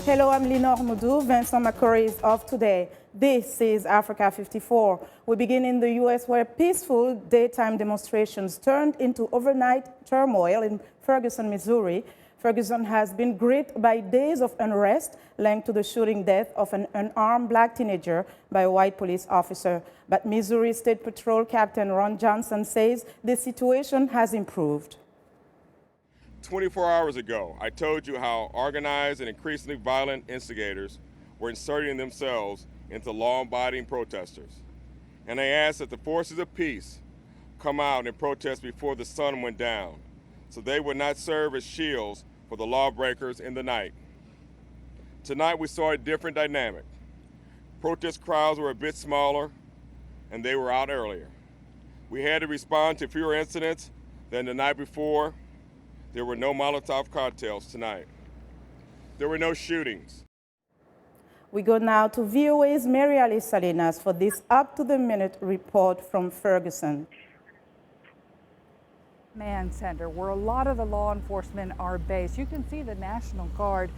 Hello, I'm Lenore Moudou. Vincent McCurry is off today. This is Africa 54. We begin in the U.S. where peaceful daytime demonstrations turned into overnight turmoil in Ferguson, Missouri. Ferguson has been gripped by days of unrest linked to the shooting death of an unarmed black teenager by a white police officer. But Missouri State Patrol Captain Ron Johnson says the situation has improved. 24 hours ago, I told you how organized and increasingly violent instigators were inserting themselves into law-abiding protesters. And I asked that the forces of peace come out and protest before the sun went down, so they would not serve as shields for the lawbreakers in the night. Tonight we saw a different dynamic. Protest crowds were a bit smaller, and they were out earlier. We had to respond to fewer incidents than the night before. There were no Molotov cocktails tonight. There were no shootings. We go now to VOA's Mary Salinas for this up-to-the-minute report from Ferguson. Command Center, where a lot of the law enforcement are based. You can see the National Guard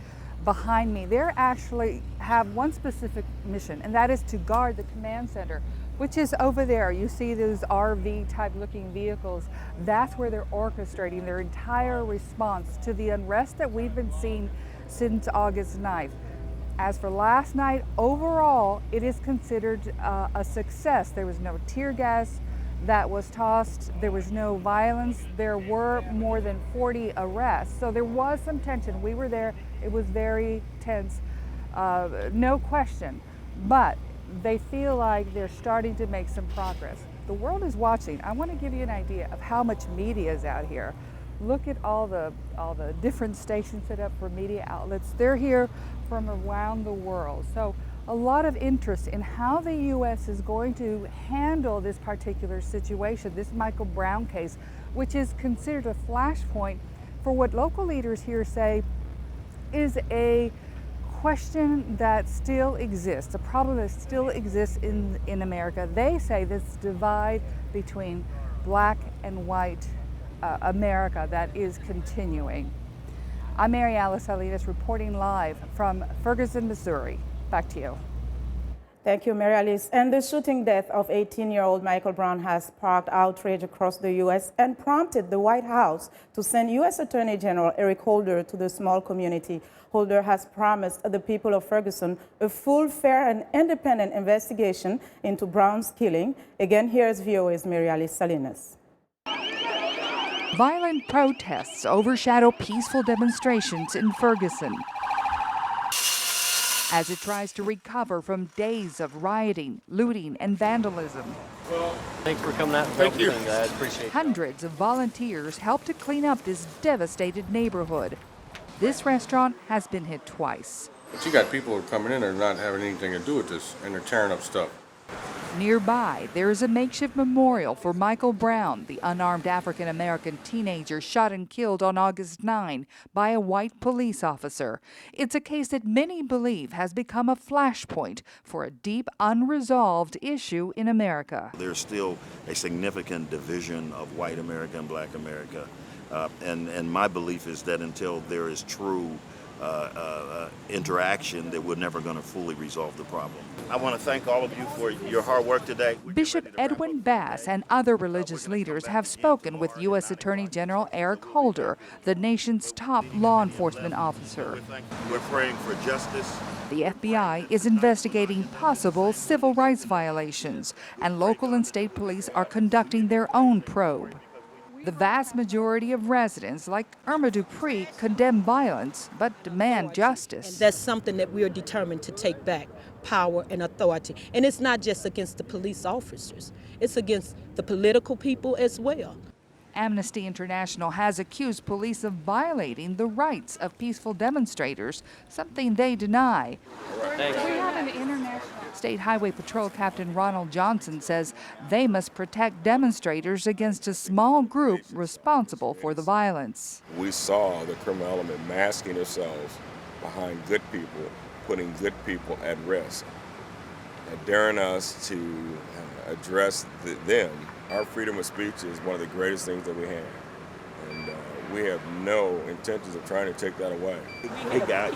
behind me. They actually have one specific mission, and that is to guard the command center, which is over there. You see those RV type looking vehicles. That's where they're orchestrating their entire response to the unrest that we've been seeing since August 9th. As for last night, overall, it is considered a success. There was no tear gas that was tossed. There was no violence. There were more than 40 arrests. So there was some tension. We were there. It was very tense, no question. But they feel like they're starting to make some progress. The world is watching. I want to give you an idea of how much media is out here. Look at all the different stations set up for media outlets. They're here from around the world. So a lot of interest in how the U.S. is going to handle this particular situation, this Michael Brown case, which is considered a flashpoint for what local leaders here say is a question that still exists, a problem that still exists in America. They say this divide between black and white America that is continuing. I'm Mary Salinas reporting live from Ferguson, Missouri. Back to you. Thank you, Mary Alice. And the shooting death of 18-year-old Michael Brown has sparked outrage across the U.S. and prompted the White House to send U.S. Attorney General Eric Holder to the small community. Holder has promised the people of Ferguson a full, fair, and independent investigation into Brown's killing. Again, here's VOA's Mary Alice Salinas. Violent protests overshadow peaceful demonstrations in Ferguson as it tries to recover from days of rioting, looting, and vandalism. Well, thanks for coming out and helping. I appreciate it. Hundreds of volunteers help to clean up this devastated neighborhood. This restaurant has been hit twice. But you got people who are coming in that are not having anything to do with this, and they're tearing up stuff. Nearby, there is a makeshift memorial for Michael Brown, the unarmed African-American teenager shot and killed on August 9 by a white police officer. It's a case that many believe has become a flashpoint for a deep, unresolved issue in America. There's still a significant division of white America and black America. And my belief is that until there is true interaction, that we're never going to fully resolve the problem. I want to thank all of you for your hard work today. Bishop Edwin Bass and other religious leaders have spoken with U.S. Attorney General Eric Holder, the nation's top law enforcement officer. We're praying for justice. The FBI is investigating possible civil rights violations, and local and state police are conducting their own probe. The vast majority of residents, like Irma Dupree, condemn violence but demand justice. And that's something that we are determined to take back, power and authority. And it's not just against the police officers, it's against the political people as well. Amnesty International has accused police of violating the rights of peaceful demonstrators, something they deny. Thanks. We have an international. State Highway Patrol Captain Ronald Johnson says they must protect demonstrators against a small group responsible for the violence. We saw the criminal element masking themselves behind good people, putting good people at risk. And daring us to address them, our freedom of speech is one of the greatest things that we have. And We have no intentions of trying to take that away. Hey, guys.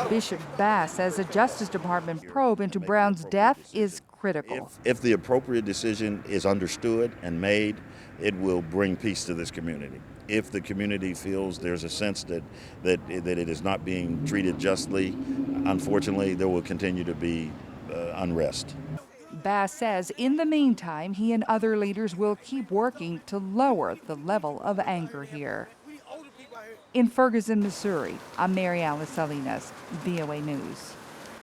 Bishop Bass says a Justice Department probe into Brown's death is critical. If the appropriate decision is understood and made, it will bring peace to this community. If the community feels there's a sense that it is not being treated justly, unfortunately, there will continue to be unrest. Bass says in the meantime, he and other leaders will keep working to lower the level of anger here. In Ferguson, Missouri, I'm Mary Alice Salinas, VOA News.